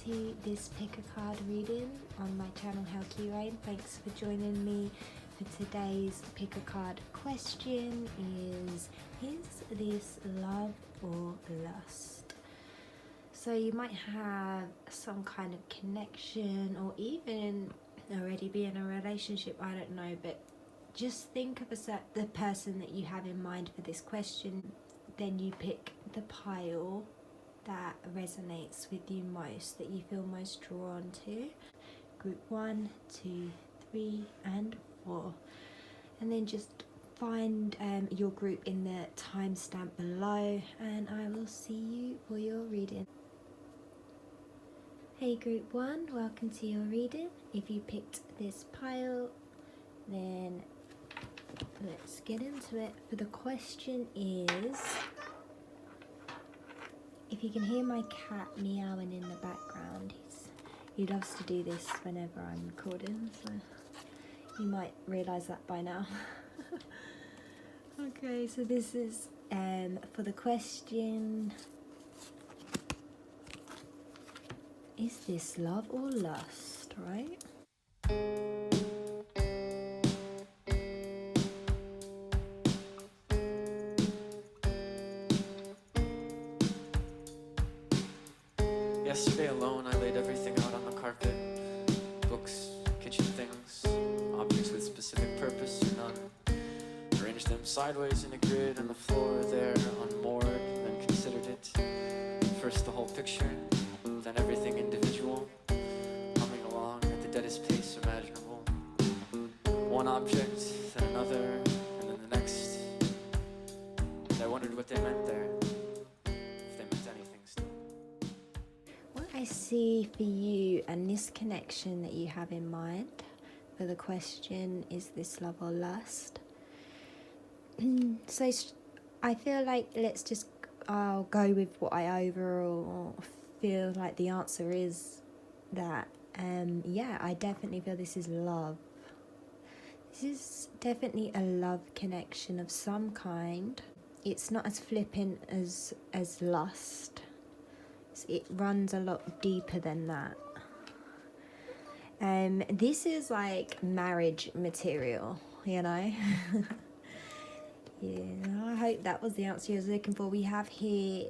to this pick a card reading on my channel Helki. Thanks for joining me for today's pick a card question. Is this love or lust? So you might have some kind of connection or even already be in a relationship, I don't know, but just think of the person that you have in mind for this question. Then you pick the pile that resonates with you most, that you feel most drawn to. Group 1, 2, 3 and 4. And then just find your group in the timestamp below, and I will see you for your reading. Hey group 1, welcome to your reading. If you picked this pile, then let's get into it. For the question is, if you can hear my cat meowing in the background, he loves to do this whenever I'm recording, so you might realise that by now. Okay, so this is for the question, is this love or lust, right? Yesterday alone, I laid everything out on the carpet. Books, kitchen things, objects with specific purpose or none. Arranged them sideways in a grid on the floor there, unmoored, then considered it. First the whole picture, then everything individual, humming along at the deadest pace imaginable. One object, then another, and then the next. And I wondered what they meant there. I see for you and this connection that you have in mind for the question, is this love or lust? So I feel like I'll go with what I overall feel like the answer is that yeah, I definitely feel this is love. This is definitely a love connection of some kind. It's not as flippant as lust. It runs a lot deeper than that. This is like marriage material, you know. Yeah, I hope that was the answer you was looking for. We have here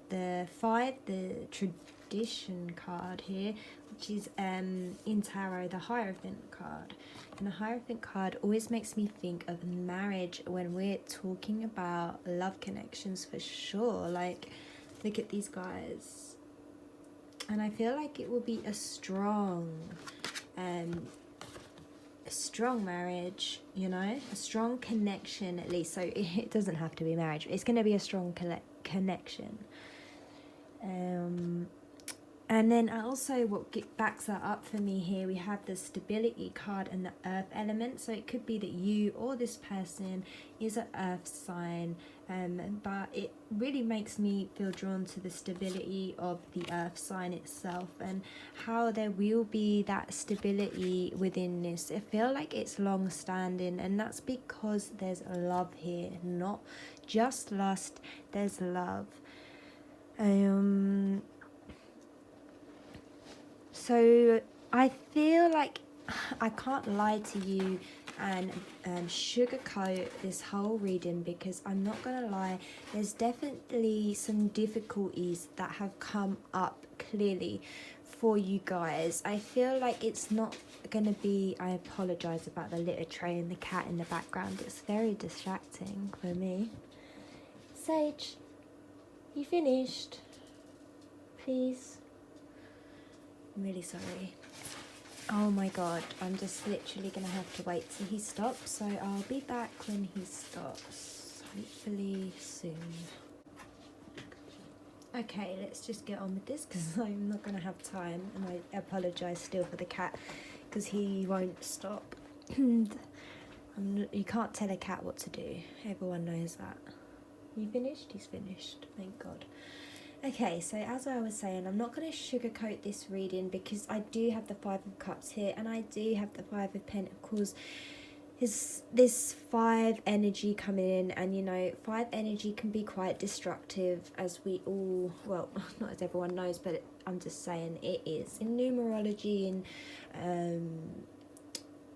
the 5, the tradition card here, which is in tarot, the Hierophant card. And the Hierophant card always makes me think of marriage when we're talking about love connections, for sure. Like, look at these guys, and I feel like it will be a strong marriage, you know, a strong connection at least. So it doesn't have to be marriage, it's going to be a strong connection. And then also what backs that up for me here, we have the stability card and the earth element. So it could be that you or this person is an earth sign, but it really makes me feel drawn to the stability of the earth sign itself and how there will be that stability within this. I feel like it's long standing, and that's because there's love here, not just lust, there's love. So I feel like I can't lie to you and sugarcoat this whole reading, because I'm not gonna lie, there's definitely some difficulties that have come up clearly for you guys. I feel like it's not gonna be, I apologize about the litter tray and the cat in the background, it's very distracting for me. Sage, you finished? Please. I'm really sorry. Oh my god, I'm just literally gonna have to wait till he stops, so I'll be back when he stops, hopefully soon. Okay, let's just get on with this because I'm not gonna have time, and I apologise still for the cat because he won't stop. You can't tell a cat what to do, everyone knows that. You finished? He's finished, thank god. Okay, so as I was saying, I'm not going to sugarcoat this reading because I do have the 5 of Cups here and I do have the 5 of Pentacles. There's this 5 energy coming in, and 5 energy can be quite destructive, as we all, well, not as everyone knows, but I'm just saying it is. In numerology and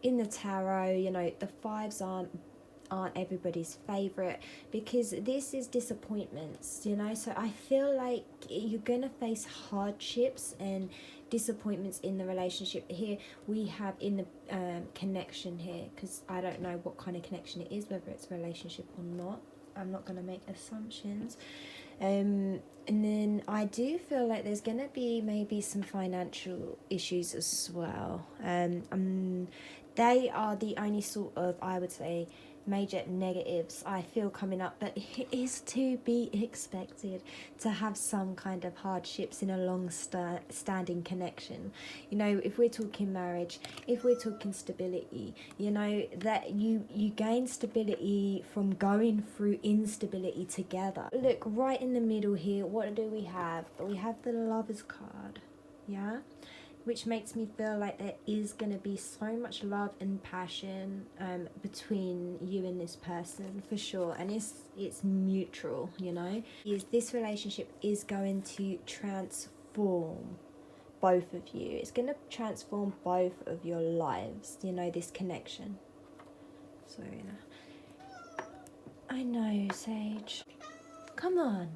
in the tarot, the 5s aren't everybody's favorite, because this is disappointments, so I feel like you're gonna face hardships and disappointments in the relationship. Here we have in the connection here, because I don't know what kind of connection it is, whether it's a relationship or not. I'm not gonna make assumptions. And then I do feel like there's gonna be maybe some financial issues as well. They are the only sort of, I would say, major negatives I feel coming up, but it is to be expected to have some kind of hardships in a long standing connection. If we're talking marriage, if we're talking stability, that you gain stability from going through instability together. Look, right in the middle here, what do we have? We have the Lovers card, yeah, which makes me feel like there is going to be so much love and passion between you and this person, for sure. And it's mutual, this relationship is going to transform both of you. It's going to transform both of your lives, this connection. So, I know, Sage. Come on.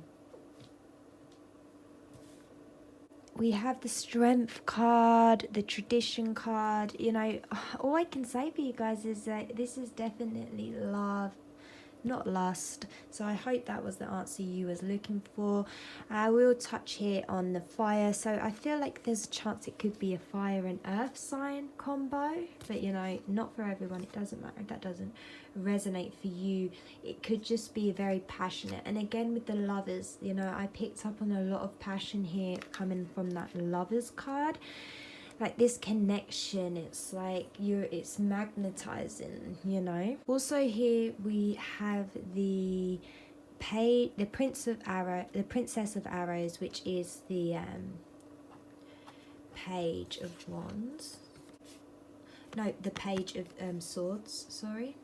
We have the Strength card, the Tradition card. All I can say for you guys is that this is definitely love, not lust. So I hope that was the answer you was looking for. I will touch here on the fire. So I feel like there's a chance it could be a fire and earth sign combo, but not for everyone. It doesn't matter if that doesn't resonate for you. It could just be very passionate. And again, with the Lovers, I picked up on a lot of passion here coming from that Lovers card. Like this connection, it's like it's magnetizing, Also here we have the Princess of Arrows, which is the Page of Wands. No, the Page of Swords, sorry.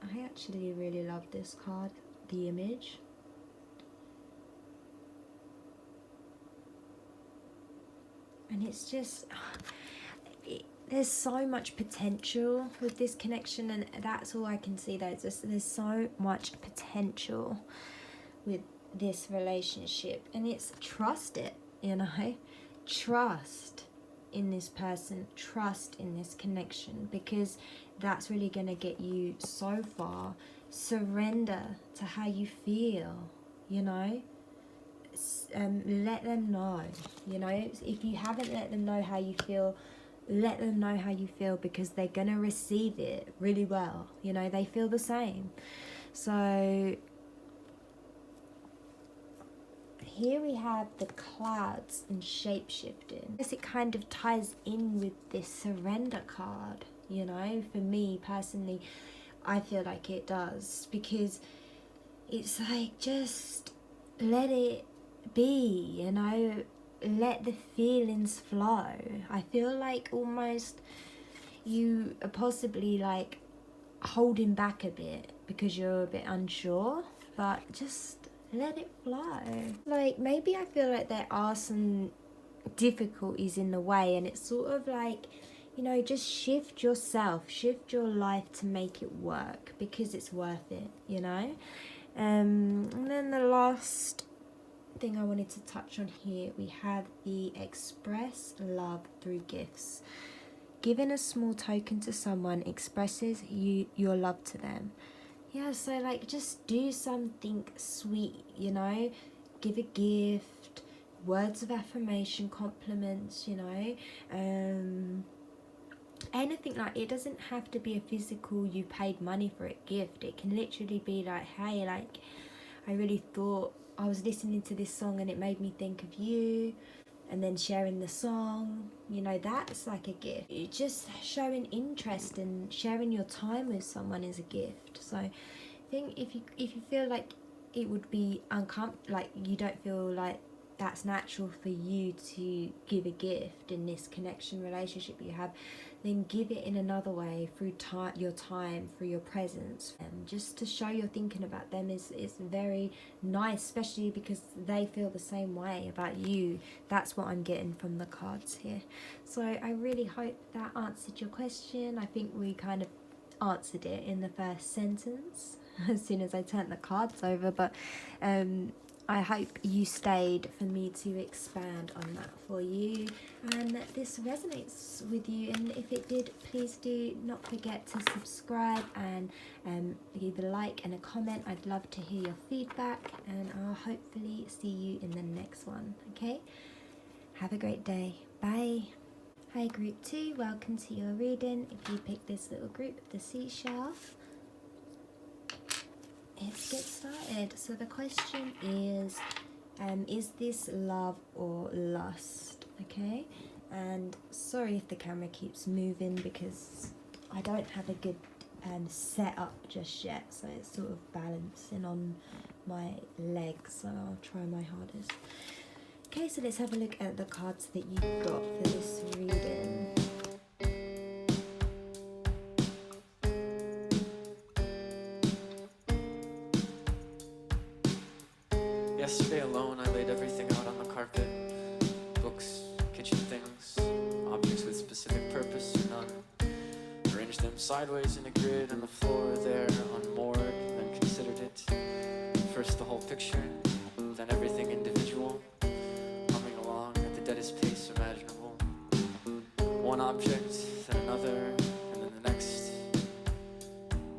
I actually really love this card, the image. And it's just, there's so much potential with this connection, and that's all I can see. There's so much potential with this relationship, and it's trust it, trust in this person, trust in this connection, because that's really going to get you so far. Surrender to how you feel, let them know, if you haven't let them know how you feel, let them know how you feel, because they're gonna receive it really well. They feel the same. So here we have the clouds and shape-shifting. Yes, it kind of ties in with this surrender card, for me personally. I feel like it does, because it's like, just let it be, let the feelings flow. I feel like almost you are possibly like holding back a bit because you're a bit unsure, but just let it flow. Like, maybe I feel like there are some difficulties in the way, and it's sort of like, just shift yourself, shift your life to make it work, because it's worth it, and then the last thing I wanted to touch on here, we have the express love through gifts. Giving a small token to someone expresses your love to them. Yeah, so like, just do something sweet, give a gift, words of affirmation, compliments, anything. Like, it doesn't have to be a physical, you paid money for it gift. It can literally be like, hey, like, I really thought I was listening to this song and it made me think of you, and then sharing the song, that's like a gift. Just showing interest and sharing your time with someone is a gift. So I think if you feel like it would be uncomfortable, like you don't feel like that's natural for you to give a gift in this connection relationship you have, then give it in another way through your time, through your presence. And just to show you're thinking about them is very nice, especially because they feel the same way about you. That's what I'm getting from the cards here. So I really hope that answered your question. I think we kind of answered it in the first sentence as soon as I turned the cards over, but I hope you stayed for me to expand on that for you and that this resonates with you, and if it did, please do not forget to subscribe and leave a like and a comment. I'd love to hear your feedback, and I'll hopefully see you in the next one. Okay, have a great day. Bye. Hi group 2, welcome to your reading. If you pick this little group, the seashell, let's get started. So the question is this love or lust? Okay, and sorry if the camera keeps moving because I don't have a good setup just yet, so it's sort of balancing on my legs, so I'll try my hardest. Okay, so let's have a look at the cards that you got for this reading. Yesterday alone, I laid everything out on the carpet. Books, kitchen things, objects with specific purpose or none. Arranged them sideways in a grid on the floor there, unmoored, then considered it. First the whole picture, then everything individual, humming along at the deadest pace imaginable. One object, then another, and then the next.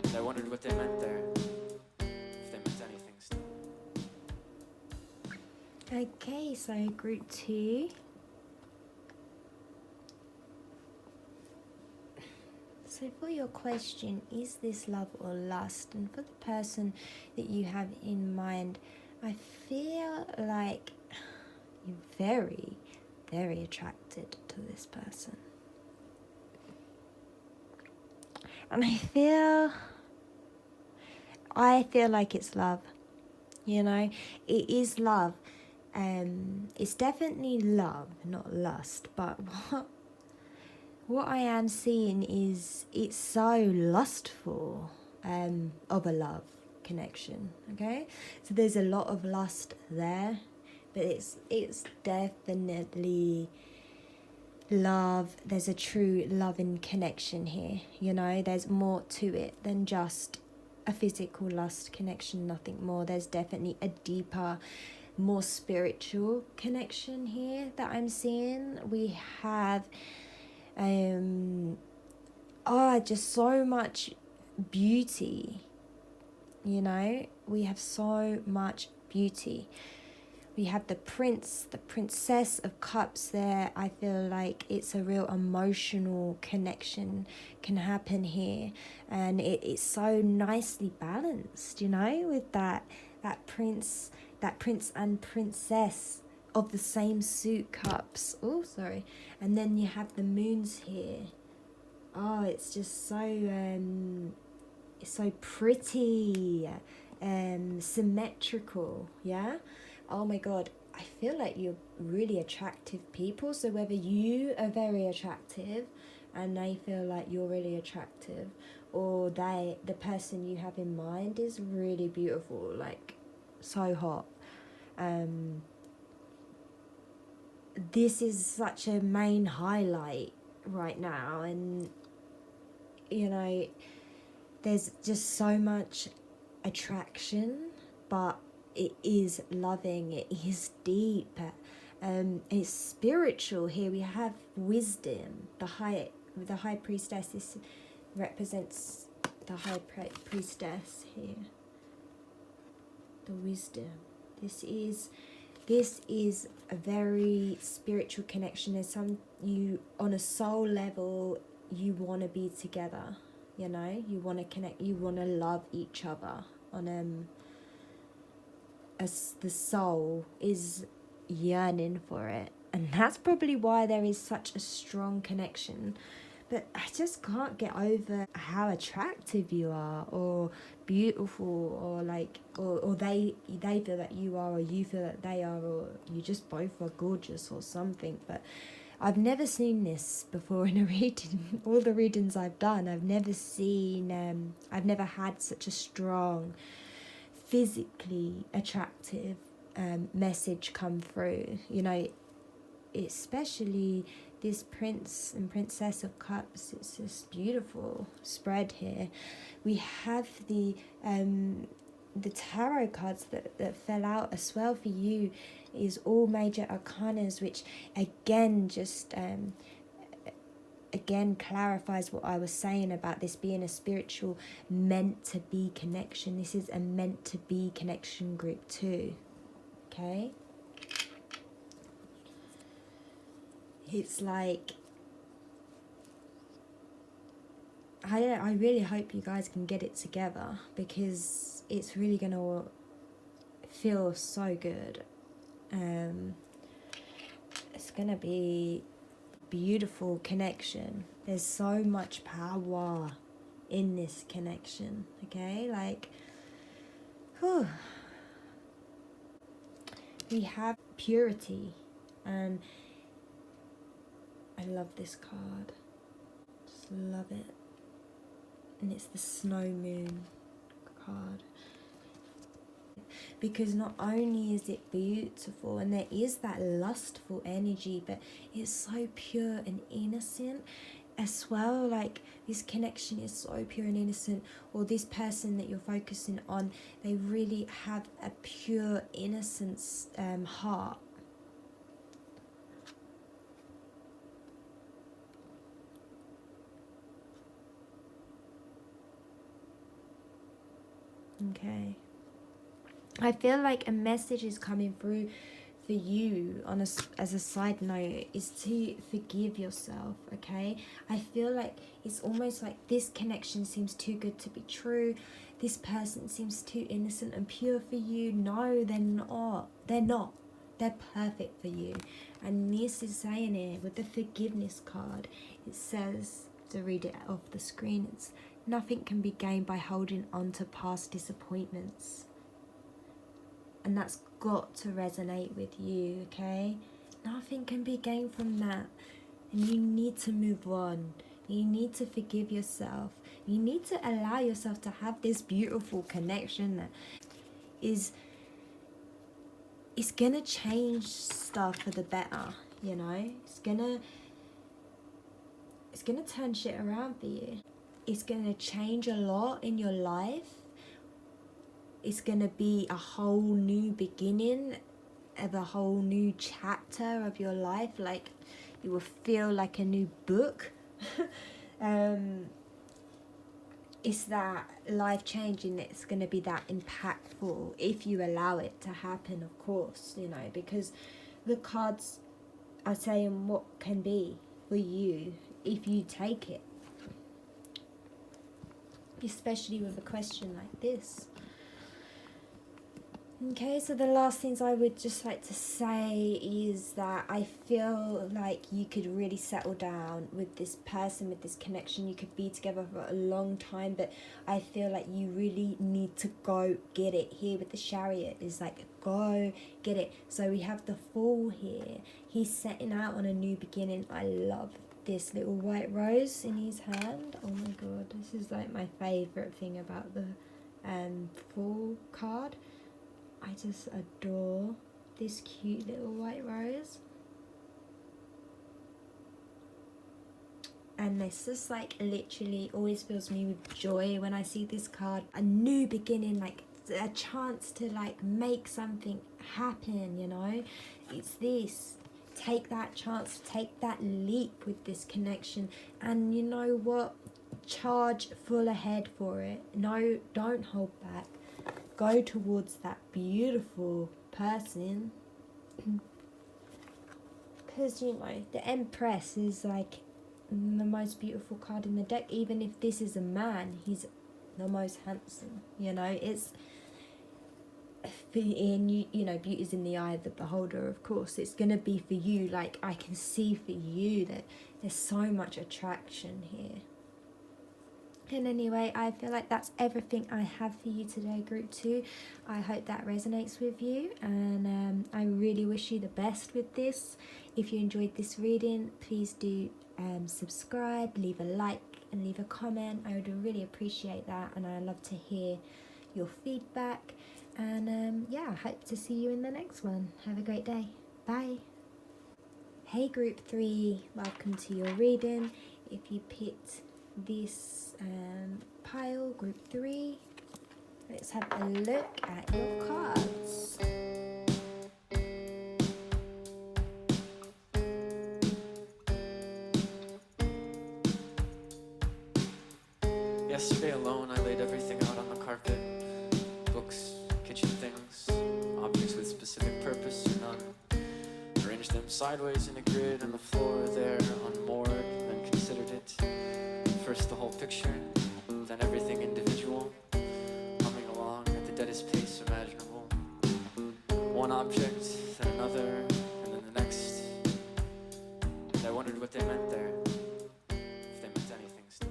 And I wondered what they meant there, if they meant anything still. Okay, so group 2. So for your question, is this love or lust? And for the person that you have in mind, I feel like you're very, very attracted to this person. And I feel like it's love. You know, it is love. It's definitely love, not lust. But what I am seeing is it's so lustful of a love connection. Okay, so there's a lot of lust there, but it's definitely love. There's a true loving connection here. You know, there's more to it than just a physical lust connection, nothing more. There's definitely a deeper, more spiritual connection here that I'm seeing. We have just so much beauty. You know, we have so much beauty. We have the prince, the princess of cups there. I feel like it's a real emotional connection can happen here, and it's so nicely balanced, you know, with that prince and princess of the same suit cups. Oh, sorry. And then you have the moons here. Oh, it's just so it's so pretty, symmetrical. Yeah. Oh my god, I feel like you're really attractive people. So whether you are very attractive and they feel like you're really attractive, or the person you have in mind is really beautiful, like so hot. This is such a main highlight right now, and you know, there's just so much attraction, but it is loving, it is deep, it's spiritual. Here we have wisdom, the high priestess. This represents the high priestess here, the wisdom. This is a very spiritual connection. There's you on a soul level, you want to be together, you know, you want to connect, you want to love each other on as the soul is yearning for it, and that's probably why there is such a strong connection. But I just can't get over how attractive you are, or beautiful, or like, or they feel that you are, or you feel that they are, or you just both are gorgeous or something. But I've never seen this before in a reading. All the readings I've done, I've never seen, I've never had such a strong, physically attractive message come through. You know, especially this Prince and Princess of Cups. It's just beautiful spread here. We have the tarot cards that fell out as well for you is all major arcanas, which again just again clarifies what I was saying about this being a spiritual meant to be connection. This is a meant to be connection group too. Okay, it's like I really hope you guys can get it together, because it's really gonna feel so good. It's gonna be beautiful connection. There's so much power in this connection. Okay, like, whew. We have purity, and I love this card. Just love it. And it's the snow moon card, because not only is it beautiful and there is that lustful energy, but it's so pure and innocent as well. Like, this connection is so pure and innocent, or this person that you're focusing on, they really have a pure innocence heart. Okay, I feel like a message is coming through for you on as a side note, is to forgive yourself. Okay, I feel like it's almost like this connection seems too good to be true. This person seems too innocent and pure for you. No, they're not. They're perfect for you. And this is saying here with the forgiveness card, it says, to read it off the screen, it's nothing can be gained by holding on to past disappointments. And that's got to resonate with you, okay? Nothing can be gained from that. And you need to move on. You need to forgive yourself. You need to allow yourself to have this beautiful connection that is gonna change stuff for the better, you know? It's gonna turn shit around for you. It's gonna change a lot in your life. It's gonna be a whole new beginning of a whole new chapter of your life. Like, you will feel like a new book. It's that life changing. It's gonna be that impactful if you allow it to happen, of course, you know, because the cards are saying what can be for you if you take it, especially with a question like this. Okay, so the last things I would just like to say is that I feel like you could really settle down with this person, with this connection. You could be together for a long time, but I feel like you really need to go get it. Here with the Chariot is like, go get it. So we have the Fool here. He's setting out on a new beginning. I love this little white rose in his hand. Oh my god, this is like my favourite thing about the Fool card. I just adore this cute little white rose. And this just like literally always fills me with joy when I see this card. A new beginning, like a chance to like make something happen, you know. It's this. Take that chance, take that leap with this connection. And you know what? Charge full ahead for it. No, don't hold back. Go towards that beautiful person, because you know the Empress is like the most beautiful card in the deck. Even if this is a man, he's the most handsome, you know. It's in you know, beauty's in the eye of the beholder, of course. It's gonna be for you. Like, I can see for you that there's so much attraction here. And anyway, I feel like that's everything I have for you today, Group 2. I hope that resonates with you, and I really wish you the best with this. If you enjoyed this reading, please do subscribe, leave a like, and leave a comment. I would really appreciate that, and I love to hear your feedback. And yeah, I hope to see you in the next one. Have a great day. Bye. Hey Group 3, welcome to your reading. If you picked this pile, Group 3, let's have a look at your cards. Yesterday alone, I laid everything out on the carpet. Books, kitchen things, objects with specific purpose or none. Arranged them sideways in a grid on the floor there, unmoored, then considered it. First the whole picture, then everything individual, humming along at the deadest pace imaginable. One object, then another, and then the next. And I wondered what they meant there, if they meant anything still.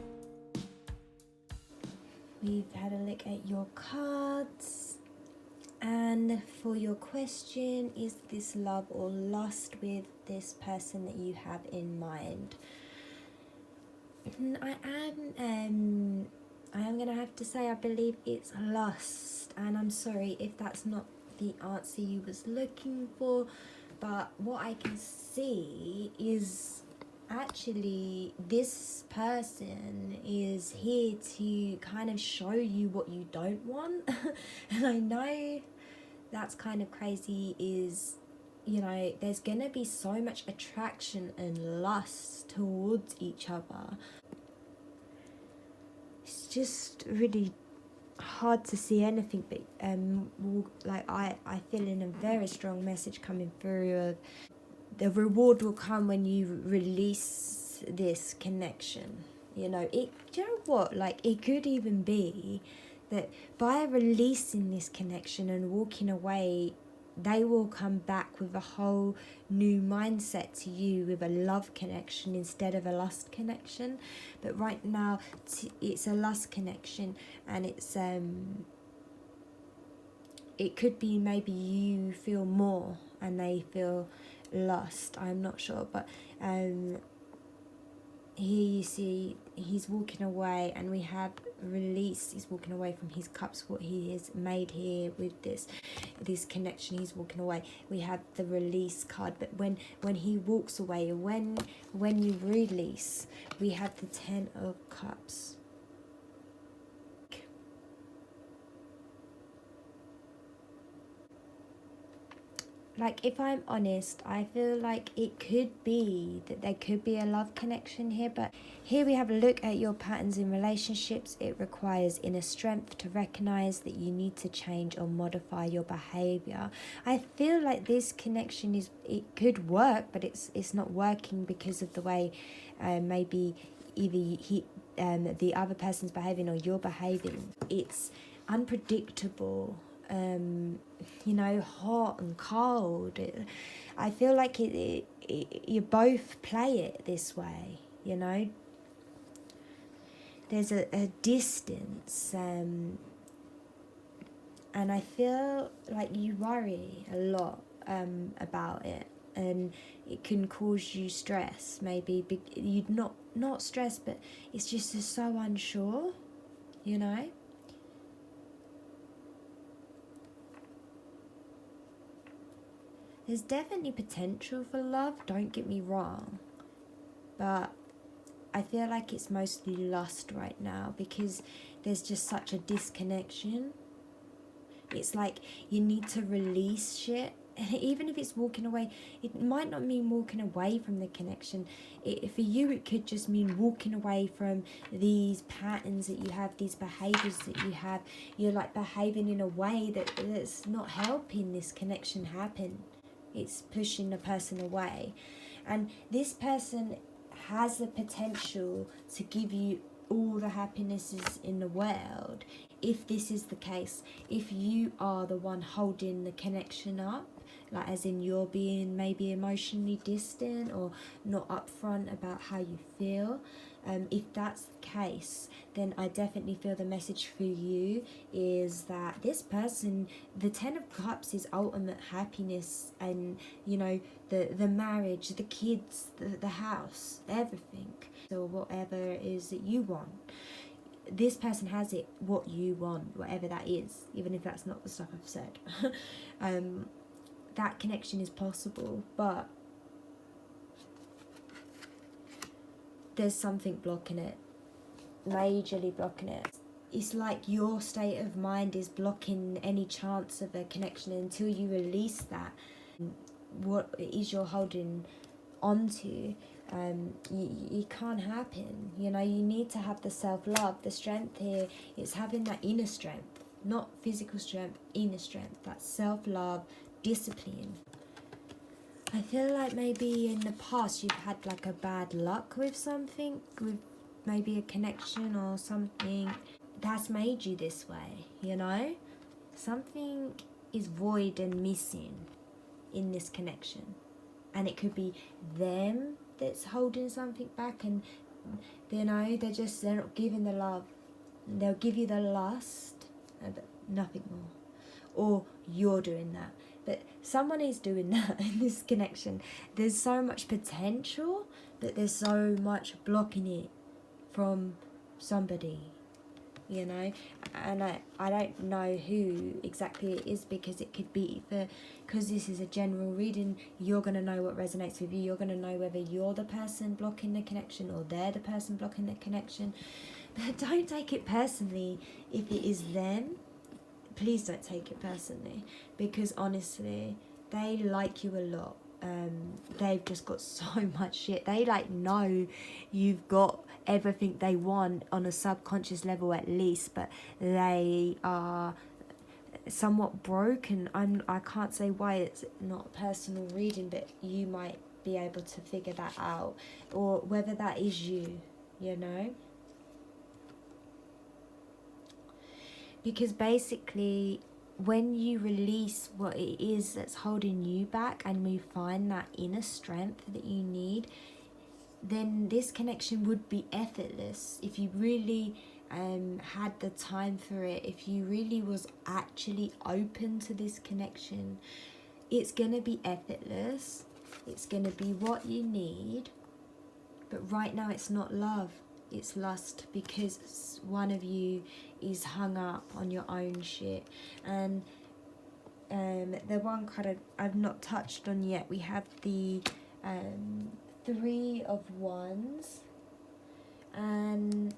We've had a look at your cards, and for your question, is this love or lust with this person that you have in mind? I am gonna have to say I believe it's lust, and I'm sorry if that's not the answer you was looking for, but what I can see is actually this person is here to kind of show you what you don't want. And I know that's kind of crazy, is, you know, there's gonna be so much attraction and lust towards each other. It's just really hard to see anything, but like I feel in a very strong message coming through of the reward will come when you release this connection. You know, do you know what? Like, it could even be that by releasing this connection and walking away, they will come back with a whole new mindset to you, with a love connection instead of a lust connection. But right now, it's a lust connection, and it's it could be maybe you feel more and they feel lust. I'm not sure, but here you see he's walking away, and we have release. He's walking away from his cups, what he has made here with this connection. He's walking away. We have the release card, but when he walks away, when you release, we have the 10 of Cups. Like, if I'm honest, I feel like it could be that there could be a love connection here, but here we have a look at your patterns in relationships. It requires inner strength to recognize that you need to change or modify your behavior. I feel like this connection it could work, but it's not working because of the way maybe either the other person's behaving or you're behaving. It's unpredictable. You know, hot and cold. I feel like you both play it this way, you know. There's a distance, and I feel like you worry a lot about it, and it can cause you stress. Maybe you'd not stress, but it's just so unsure, you know. There's definitely potential for love, don't get me wrong, but I feel like it's mostly lust right now because there's just such a disconnection. It's like you need to release shit. Even if it's walking away, it might not mean walking away from the connection. For you, it could just mean walking away from these patterns that you have, these behaviours that you have. You're like behaving in a way that's not helping this connection happen. It's pushing the person away. And this person has the potential to give you all the happinesses in the world if this is the case. If you are the one holding the connection up, like as in you're being maybe emotionally distant or not upfront about how you feel, If that's the case, then I definitely feel the message for you is that this person, the Ten of Cups is ultimate happiness, and you know, the marriage, the kids, the house, everything, or whatever it is that you want. This person has it, what you want, whatever that is, even if that's not the stuff I've said. That connection is possible, but there's something blocking it, majorly blocking it. It's like your state of mind is blocking any chance of a connection until you release that. What it is you're holding onto, it can't happen. You know, you need to have the self-love, the strength here. It's having that inner strength, not physical strength, inner strength, that self-love, discipline. I feel like maybe in the past you've had like a bad luck with something, with maybe a connection or something that's made you this way, you know? Something is void and missing in this connection. And it could be them that's holding something back, and you know, they're not giving the love. They'll give you the lust, but nothing more. Or you're doing that. But someone is doing that in this connection. There's so much potential, but there's so much blocking it from somebody, you know. And I don't know who exactly it is, because it could be because this is a general reading. You're going to know what resonates with you. You're going to know whether you're the person blocking the connection or they're the person blocking the connection. But don't take it personally if it is them. Please don't take it personally, because honestly, they like you a lot. They've just got so much shit. They like know you've got everything they want on a subconscious level at least, but they are somewhat broken. I can't say why it's not a personal reading, but you might be able to figure that out, or whether that is you, you know. Because basically, when you release what it is that's holding you back and you find that inner strength that you need, then this connection would be effortless. If you really had the time for it, if you really was actually open to this connection, it's going to be effortless. It's going to be what you need. But right now it's not love. It's lust, because one of you is hung up on your own shit. And the one card I've not touched on yet, we have the Three of Wands. And,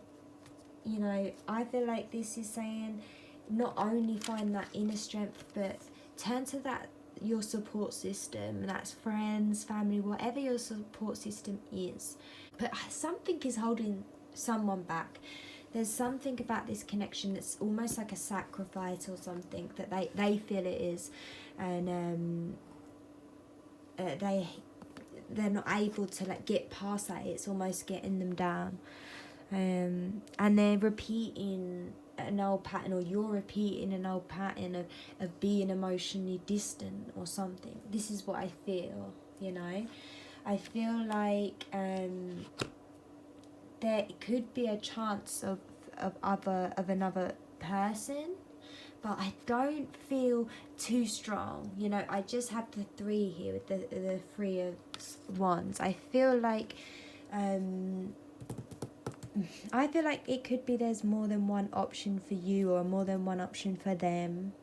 you know, I feel like this is saying not only find that inner strength, but turn to that, your support system. That's friends, family, whatever your support system is. But something is holding someone back. There's something about this connection that's almost like a sacrifice or something that they feel it is, and they're not able to like get past that. It's almost getting them down, and they're repeating an old pattern, or you're repeating an old pattern of being emotionally distant or something. This is what I feel, you know. I feel like there could be a chance of another person, but I don't feel too strong. You know, I just have the three here with the Three of Wands. I feel like it could be there's more than one option for you, or more than one option for them,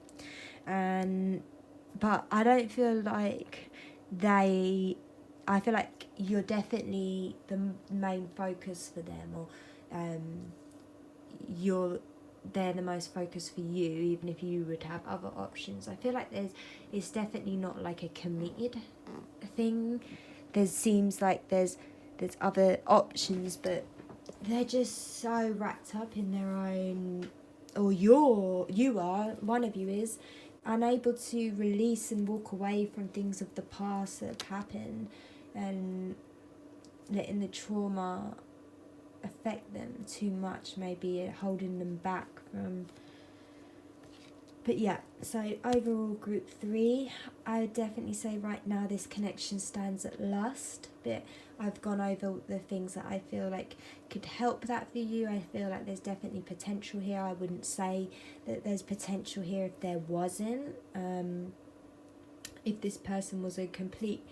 but I don't feel like I feel like you're definitely the main focus for them, or they're the most focus for you, even if you would have other options. I feel like it's definitely not like a committed thing. There seems like there's other options, but they're just so wrapped up in their own, or one of you is unable to release and walk away from things of the past that have happened, and letting the trauma affect them too much, maybe holding them back But yeah, so overall group 3, I would definitely say right now this connection stands at lust, but I've gone over the things that I feel like could help that for you. I feel like there's definitely potential here. I wouldn't say that there's potential here if there wasn't. If this person was a complete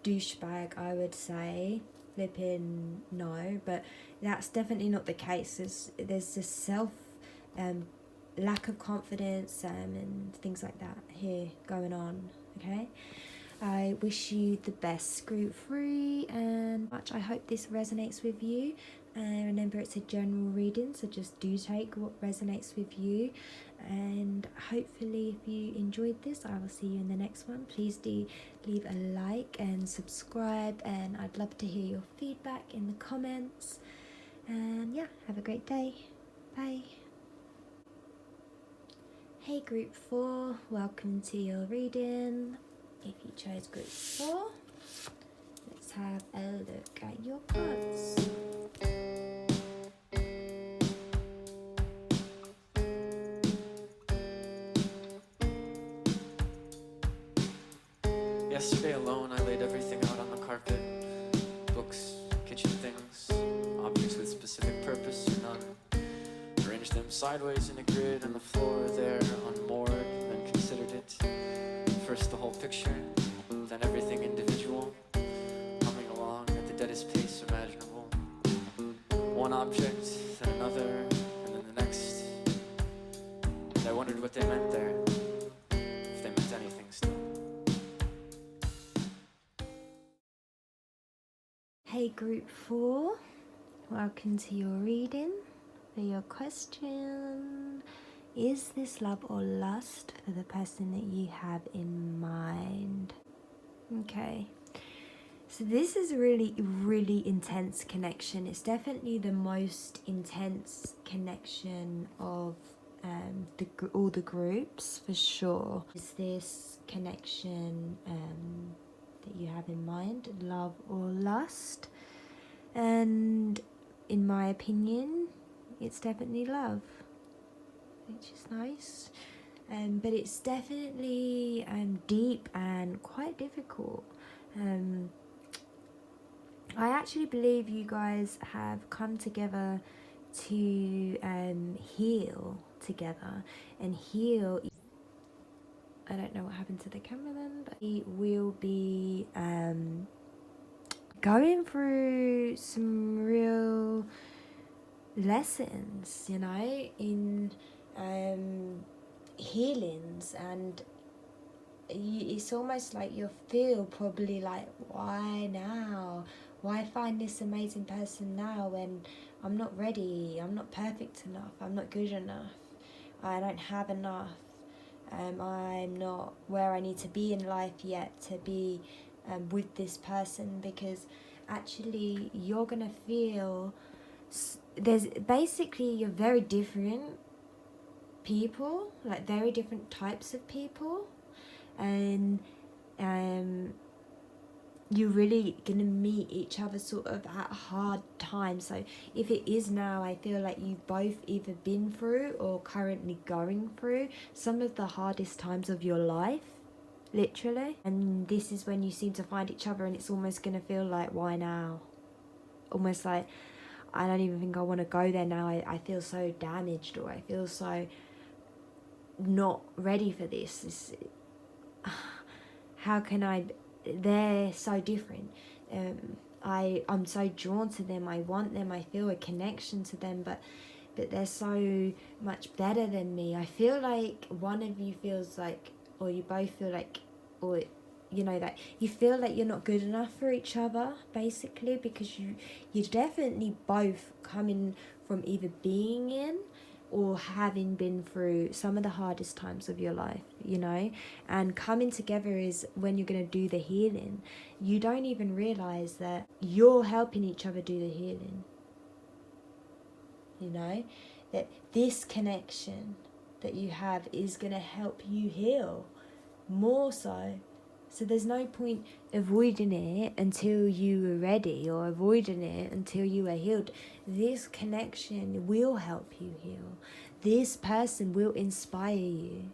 douchebag, I would say flipping no, but that's definitely not the case. There's just lack of confidence and things like that here going on. Okay, I wish you the best, group 3, and much. I hope this resonates with you. Remember, it's a general reading, so just do take what resonates with you. And hopefully, if you enjoyed this, I will see you in the next one. Please do leave a like and subscribe, and I'd love to hear your feedback in the comments. And yeah, have a great day. Bye. Hey group 4, welcome to your reading. If you chose group 4, let's have a look at your cards. Yesterday alone, I laid everything out on the carpet. Books, kitchen things, objects with specific purpose or none. Arranged them sideways in a grid on the floor there, unmoored, then considered it. First the whole picture, then everything individual, humming along at the deadest pace imaginable. One object, then another, and then the next. And I wondered what they meant there, if they meant anything still. Hey group 4, welcome to your reading. For your question, is this love or lust for the person that you have in mind? Okay, so this is a really, really intense connection. It's definitely the most intense connection of all the groups, for sure. Is this connection that you have in mind, love or lust? And in my opinion, it's definitely love, which is nice. But it's definitely deep and quite difficult. I actually believe you guys have come together to heal together, and heal. I don't know what happened to the camera then, but we will be going through some real lessons, you know, in healings, and it's almost like you'll feel probably like, why now? Why find this amazing person now when I'm not ready, I'm not perfect enough, I'm not good enough, I don't have enough, I'm not where I need to be in life yet to be with this person? Because actually you're gonna feel you're very different people, like very different types of people, and you're really gonna meet each other sort of at hard times. So if it is now, I feel like you've both either been through or currently going through some of the hardest times of your life, literally, and this is when you seem to find each other, and it's almost gonna feel like, why now? Almost like, I don't even think I want to go there now. I feel so damaged, or I feel so not ready for this. How can I? They're so different. I'm so drawn to them. I want them. I feel a connection to them, but they're so much better than me. I feel like one of you feels like, or you both feel like, or you know, that you feel like you're not good enough for each other, basically, because you're definitely both coming from either being in or having been through some of the hardest times of your life, you know, and coming together is when you're going to do the healing. You don't even realize that you're helping each other do the healing, you know, that this connection that you have is going to help you heal more so. So there's no point avoiding it until you are ready, or avoiding it until you are healed. This connection will help you heal. This person will inspire you.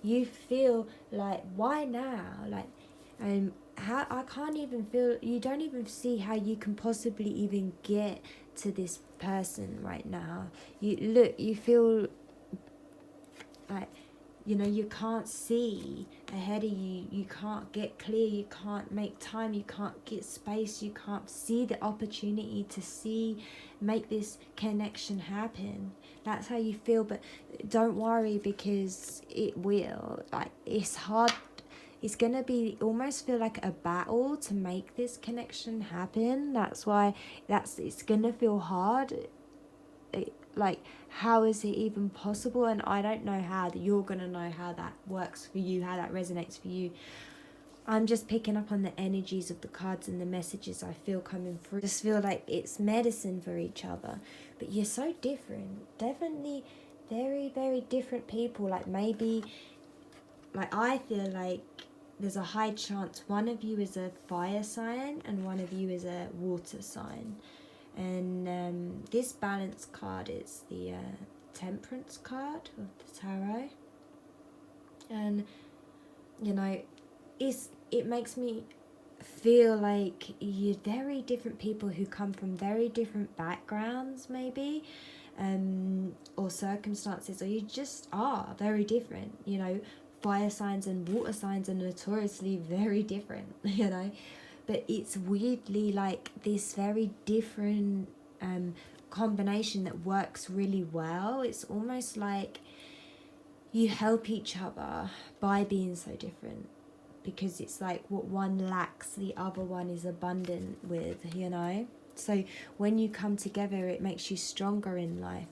you feel like, why now? Like, how I can't even feel, you don't even see how you can possibly even get to this person right now. You feel like, you can't see ahead of you, you can't get clear, you can't make time, you can't get space, you can't see the opportunity to make this connection happen. That's how you feel. But don't worry, because it will. Like, it's hard, it's gonna be almost feel like a battle to make this connection happen. That's why it's gonna feel hard. Like, how is it even possible? And I don't know how that you're gonna know how that works for you, how that resonates for you. I'm just picking up on the energies of the cards and the messages I feel coming through. Just feel like it's medicine for each other. But you're so different. Definitely very, very different people. Like, maybe, like, I feel like there's a high chance one of you is a fire sign and one of you is a water sign. And this balance card is the temperance card of the tarot. And, it makes me feel like you're very different people who come from very different backgrounds, maybe, or circumstances, or you just are very different. Fire signs and water signs are notoriously very different, but it's weirdly like this very different combination that works really well. It's almost like you help each other by being so different, because it's like what one lacks, the other one is abundant with, So when you come together, it makes you stronger in life.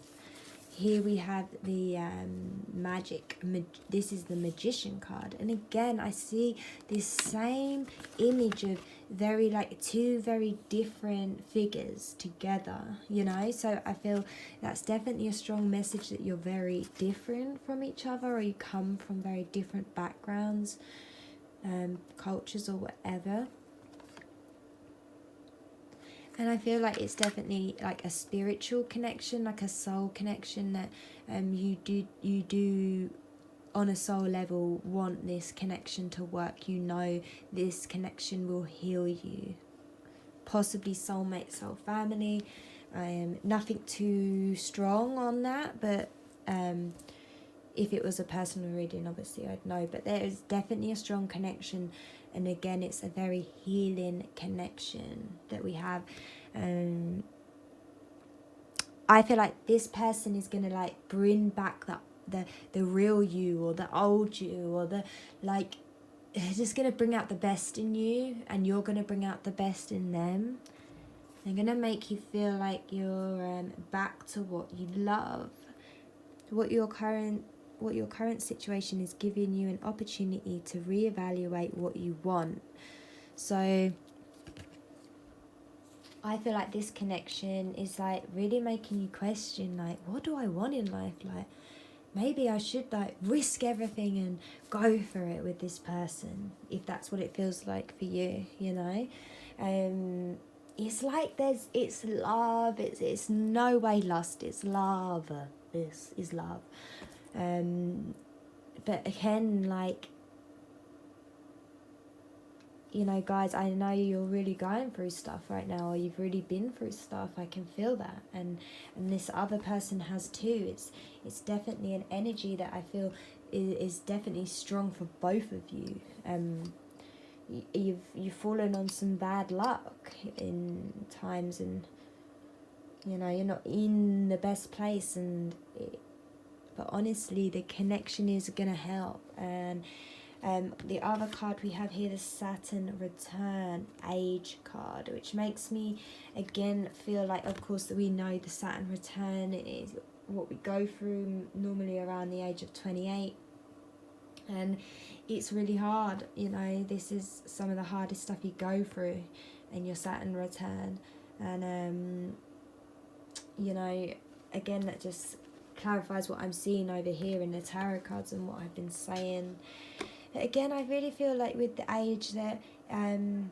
Here we have the this is the Magician card. And again, I see this same image of two very different figures together, So I feel that's definitely a strong message that you're very different from each other, or you come from very different backgrounds, cultures, or whatever. And I feel like it's definitely like a spiritual connection, like a soul connection, that you do on a soul level want this connection to work. This connection will heal you. Possibly soulmate, soul family. Nothing too strong on that, but if it was a personal reading, obviously I'd know. But there is definitely a strong connection. And again, it's a very healing connection that we have. I feel like this person is going to like bring back the real you, or the old you, or the like, they're just going to bring out the best in you, and you're going to bring out the best in them. They're going to make you feel like you're back to what you love, what your current situation is giving you an opportunity to reevaluate what you want. So I feel like this connection is like really making you question, like, what do I want in life? Like, maybe I should like risk everything and go for it with this person, if that's what it feels like for you, It's like it's love, it's no way lust, it's love. This is love. But again, like, guys, I know you're really going through stuff right now, or you've really been through stuff. I can feel that, and this other person has too. It's definitely an energy that I feel is definitely strong for both of you. You've fallen on some bad luck in times, and you're not in the best place, but honestly, the connection is gonna help. And the other card we have here, the Saturn Return Age card, which makes me again feel like, of course, that we know the Saturn Return is what we go through normally around the age of 28, and it's really hard. This is some of the hardest stuff you go through in your Saturn Return. And again, that just clarifies what I'm seeing over here in the tarot cards and what I've been saying. Again, I really feel like with the age that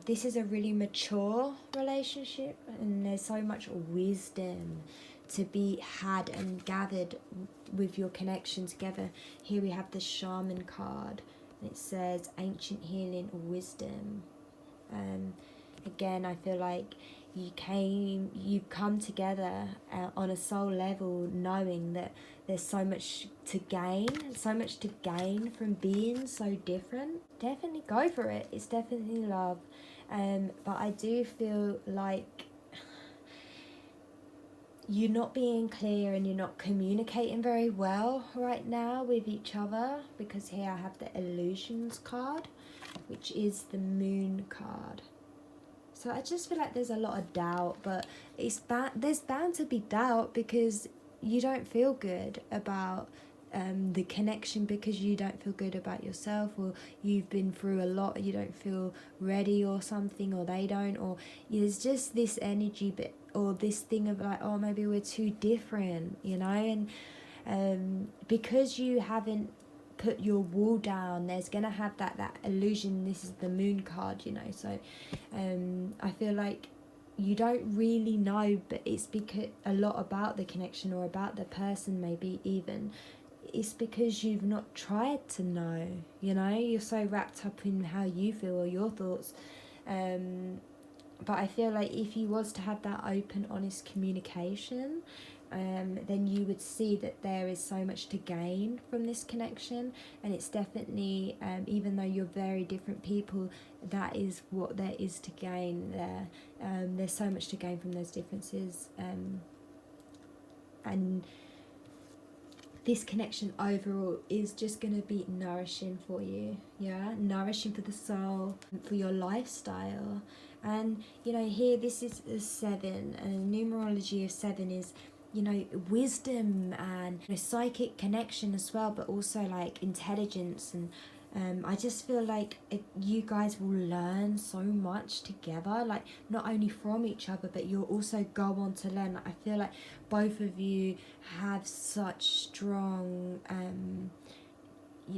this is a really mature relationship, and there's so much wisdom to be had and gathered with your connection together. Here we have the Shaman card, and it says ancient healing wisdom. Again, I feel like you've come together on a soul level, knowing that there's so much to gain from being so different. Definitely go for it. It's definitely love. But I do feel like you're not being clear and you're not communicating very well right now with each other, because here I have the Illusions card, which is the Moon card. So I just feel like there's a lot of doubt, but there's bound to be doubt because you don't feel good about the connection, because you don't feel good about yourself, or you've been through a lot, you don't feel ready or something, or they don't, or there's just this energy, but or this thing of like, oh, maybe we're too different, you know, and because you haven't put your wall down, there's gonna have that illusion. This is the Moon card, you know, so I feel like you don't really know, but it's because a lot about the connection or about the person, maybe even it's because you've not tried to know, you know, you're so wrapped up in how you feel or your thoughts. But I feel like if you was to have that open, honest communication, then you would see that there is so much to gain from this connection, and it's definitely, even though you're very different people, that is what there is to gain there. There's so much to gain from those differences, and this connection overall is just going to be nourishing for you, yeah, nourishing for the soul, for your lifestyle. And you know, here this is a 7, and numerology of 7 is, you know, wisdom and, you know, psychic connection as well, but also like intelligence. And I just feel like you guys will learn so much together, like not only from each other, but you'll also go on to learn. Like, I feel like both of you have such strong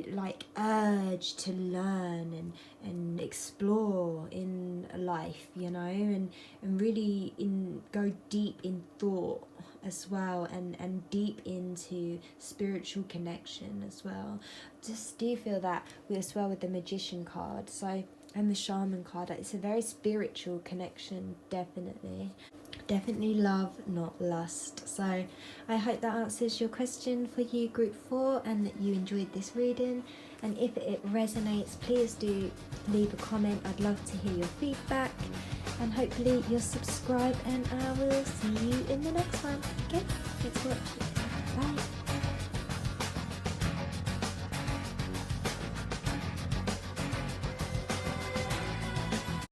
like urge to learn and explore in life, you know, and really go deep in thought as well, and deep into spiritual connection as well. Just do feel that as well with the Magician card, so, and the Shaman card. It's a very spiritual connection, definitely love, not lust. So I hope that answers your question for you, group 4, and that you enjoyed this reading. And if it resonates, please do leave a comment. I'd love to hear your feedback, and hopefully you'll subscribe, and I will see you in the next one. Okay.